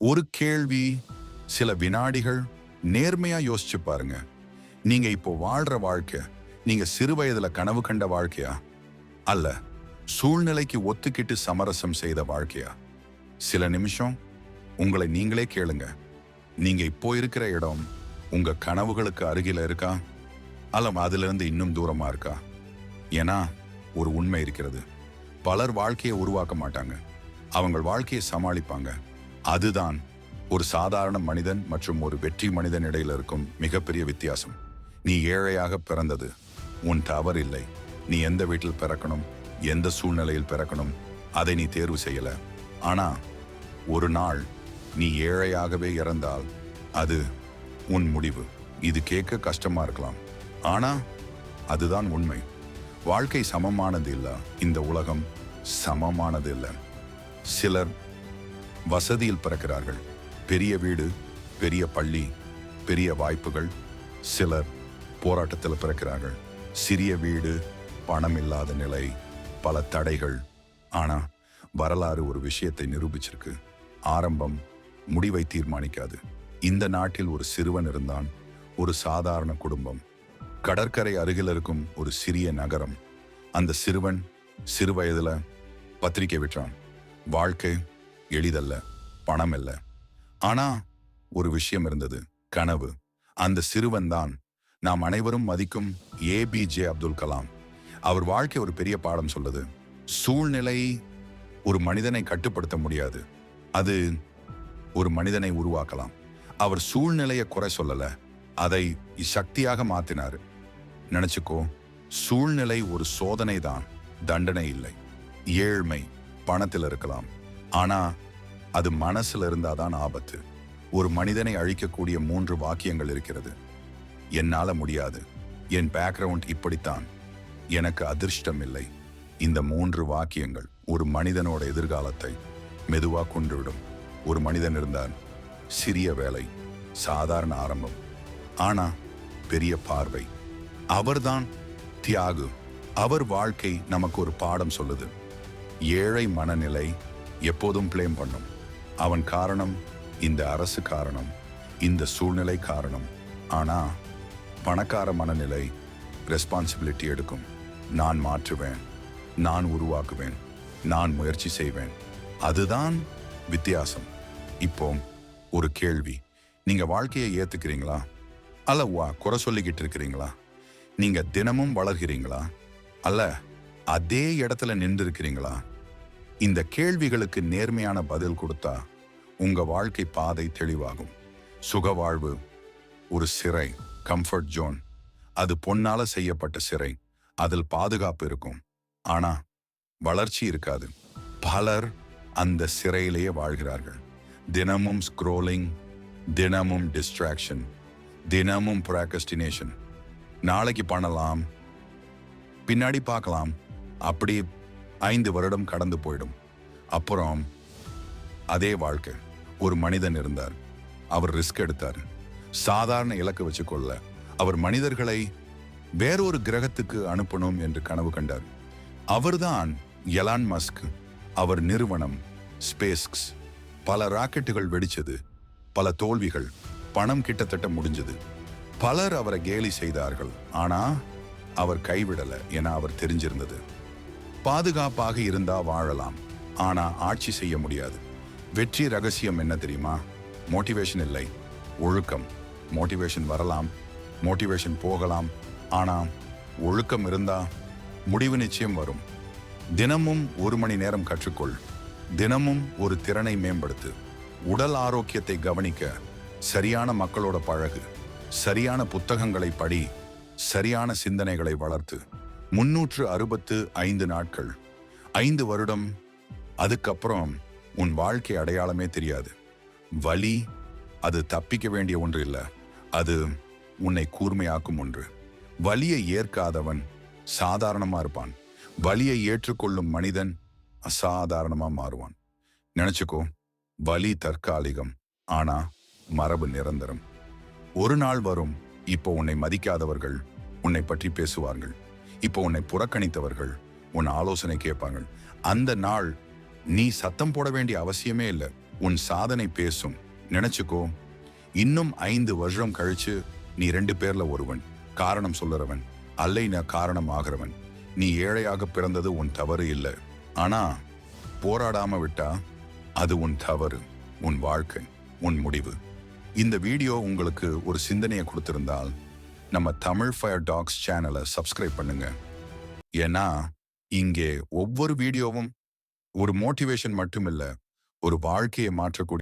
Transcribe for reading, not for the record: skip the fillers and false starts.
ஒரு கேள்வி, சில வினாடிகள் நேர்மையா யோசிச்சு பாருங்க. நீங்க இப்போ வாழ்ற வாழ்க்கை, நீங்க சிறு வயதுல கனவு கண்ட வாழ்க்கையா? அல்ல சூழ்நிலைக்கு ஒத்துக்கிட்டு சமரசம் செய்த வாழ்க்கையா? சில நிமிஷம் உங்களை நீங்களே கேளுங்க. நீங்க இப்போ இருக்கிற இடம் உங்க கனவுகளுக்கு அருகில இருக்கா? அல்ல அதுல இருந்து இன்னும் தூரமா இருக்கா? ஏன்னா ஒரு உண்மை இருக்கிறது. பலர் வாழ்க்கையை உருவாக்க மாட்டாங்க, அவங்க வாழ்க்கையை சமாளிப்பாங்க. அதுதான் ஒரு சாதாரண மனிதன் மற்றும் ஒரு வெற்றி மனிதன் இடையில இருக்கும் மிகப்பெரிய வித்தியாசம். நீ ஏழையாக பிறந்தது உன் தவறு இல்லை. நீ எந்த வீட்டில் பிறக்கணும், எந்த சூழ்நிலையில் பிறக்கணும், அதை நீ தேர்வு செய்யல. ஆனா ஒரு நாள் நீ ஏழையாகவே இறந்தால் அது உன் முடிவு. இது கேட்க கஷ்டமா இருக்கலாம், ஆனா அதுதான் உண்மை. வாழ்க்கை சமமானது இல்ல, இந்த உலகம் சமமானது இல்லை. சிலர் வசதியில் பிறக்கிறார்கள், பெரிய வீடு, பெரிய பள்ளி, பெரிய வாய்ப்புகள். சிலர் போராட்டத்தில் பிறக்கிறார்கள், சிறிய வீடு, பணம் இல்லாத நிலை, பல தடைகள். ஆனா வரலாறு ஒரு விஷயத்தை நிரூபிச்சிருக்கு. ஆரம்பம் முடிவை தீர்மானிக்காது. இந்த நாட்டில் ஒரு சிறுவன் இருந்தான், ஒரு சாதாரண குடும்பம், கடற்கரை அருகில் இருக்கும் ஒரு சிறிய நகரம். அந்த சிறுவன் சிறு வயதுல பத்திரிக்கை விற்றான். வாழ்க்கை எளிதல்ல, பணம் இல்ல, ஆனா ஒரு விஷயம் இருந்தது, கனவு. அந்த சிறுவன் தான் நாம் அனைவரும் மதிக்கும் ஏபிஜே அப்துல் கலாம். அவர் வாழ்க்கை ஒரு பெரிய பாடம் சொல்லுது. சூழ்நிலை ஒரு மனிதனை கட்டுப்படுத்த முடியாது, அது ஒரு மனிதனை உருவாக்கலாம். அவர் சூழ்நிலையை குறை சொல்லல, அதை சக்தியாக மாத்தினாரு. நினைச்சுக்கோ, சூழ்நிலை ஒரு சோதனை தான், தண்டனை இல்லை. ஏழ்மை பணத்தில் இருக்கலாம், ஆனா அது மனசுல இருந்தாதான் ஆபத்து. ஒரு மனிதனை அழிக்கக்கூடிய 3 வாக்கியங்கள் இருக்கிறது. என்னால முடியாது, என் பேக்ரவுண்ட் இப்படித்தான், எனக்கு அதிர்ஷ்டம் இல்லை. இந்த 3 வாக்கியங்கள் ஒரு மனிதனோட எதிர்காலத்தை மெதுவா கொண்டுவிடும். ஒரு மனிதன் இருந்தார், சிறிய வேலை, சாதாரண ஆரம்பம், ஆனா பெரிய பார்வை. அவர்தான் தியாகு. அவர் வாழ்க்கை நமக்கு ஒரு பாடம் சொல்லுது. ஏழை மனநிலை எப்போதும் பிளேம் பண்ணும். அவன் காரணம், இந்த அரசு காரணம், இந்த சூழ்நிலை காரணம். ஆனா பணக்கார மனநிலை ரெஸ்பான்சிபிலிட்டி எடுக்கும். நான் மாற்றுவேன், நான் உருவாக்குவேன், நான் முயற்சி செய்வேன். அதுதான் வித்தியாசம். இப்போ ஒரு கேள்வி, நீங்க வாழ்க்கையை ஏத்துக்கிறீங்களா? அல்ல குறை சொல்லிக்கிட்டு இருக்கிறீங்களா? நீங்க தினமும் வளர்கிறீங்களா? அல்ல அதே இடத்துல நின்று இருக்கிறீங்களா? இந்த கேள்விகளுக்கு நேர்மையான பதில் கொடுத்தா உங்க வாழ்க்கை பாதை தெளிவாகும். சுகவாழ்வு ஒரு சிறை, கம்ஃபர்ட் ஜோன். அது பொன்னால செய்யப்பட்ட சிறை, அதில் பாதுகாப்பு இருக்கும், ஆனா வளர்ச்சி இருக்காது. பலர் அந்த சிறையிலேயே வாழ்கிறார்கள். தினமும் ஸ்க்ரோலிங், தினமும் டிஸ்ட்ராக்ஷன், தினமும் ப்ராக்ரஸ்டினேஷன். நாளைக்கு பண்ணலாம், பின்னாடி பார்க்கலாம். அப்படி 5 வருடம் கடந்து போயிடும். அப்புறம் அதே வாழ்க்கை. ஒரு மனிதன் இருந்தார், அவர் ரிஸ்க் எடுத்தார். சாதாரண இலக்கு வச்சுக்கொள்ள அவர் மனிதர்களை வேறொரு கிரகத்துக்கு அனுப்பணும் என்று கனவு கண்டார். அவர்தான் எலான் மஸ்க். அவர் நிறுவனம் ஸ்பேஸ்எக்ஸ். பல ராக்கெட்டுகள் வெடிச்சது, பல தோல்விகள், பணம் கிட்டத்தட்ட முடிஞ்சது. பலர் அவரை கேலி செய்தார்கள், ஆனா அவர் கைவிடல. என அவர் தெரிஞ்சிருந்தது, பாதுகாப்பாக இருந்தா வாழலாம், ஆனா ஆட்சி செய்ய முடியாது. வெற்றி ரகசியம் என்ன தெரியுமா? மோட்டிவேஷன் இல்லை, ஒழுக்கம். மோட்டிவேஷன் வரலாம், மோட்டிவேஷன் போகலாம், ஆனா ஒழுக்கம் இருந்தா முடிவு நிச்சயம் வரும். தினமும் 1 மணி நேரம் கற்றுக்கொள். தினமும் ஒரு திறனை மேம்படுத்து. உடல் ஆரோக்கியத்தை கவனிக்க சரியான மக்களோட பழகு, சரியான புத்தகங்களை படி, சரியான சிந்தனைகளை வளர்த்து. 365 நாட்கள், 5 வருடம். அதுக்கப்புறம் உன் வாழ்க்கை அடையாளமே தெரியாது. வலி அது தப்பிக்க வேண்டிய ஒன்று இல்லை, அது உன்னை கூர்மையாக்கும் ஒன்று. வலியை ஏற்காதவன் சாதாரணமா இருப்பான், வலியை ஏற்றுக்கொள்ளும் மனிதன் அசாதாரணமா மாறுவான். நினைச்சுக்கோ, வலி தற்காலிகம், ஆனா மரபு நிரந்தரம். ஒரு நாள் வரும், இப்போ உன்னை மதிக்காதவர்கள் உன்னை பற்றி பேசுவார்கள். இப்போ உன்னை புறக்கணித்தவர்கள் உன் ஆலோசனை கேட்பார்கள். அந்த நாள் நீ சத்தம் போட வேண்டிய அவசியமே இல்லை. உன் சாதனை பேசும். நினைச்சுக்கோ, இன்னும் 5 வருஷம் கழிச்சு நீ 2 பேர்ல ஒருவன். காரணம் சொல்லுறவன் அல்லைன காரணம் ஆகிறவன். நீ ஏழையாக பிறந்தது உன் தவறு இல்லை. ஆனா போராடாம விட்டா அது உன் தவறு, உன் வாழ்க்கை, உன் முடிவு. இந்த வீடியோ உங்களுக்கு ஒரு சிந்தனையை கொடுத்திருந்தால் நம்ம தமிழ் ஃபயர் டாக்ஸ் சேனலை சப்ஸ்கிரைப் பண்ணுங்க. ஏன்னா இங்கே ஒவ்வொரு வீடியோவும் ஒரு மோட்டிவேஷன் மட்டும் இல்ல, ஒரு வாழ்க்கையை மாற்றக்கூடிய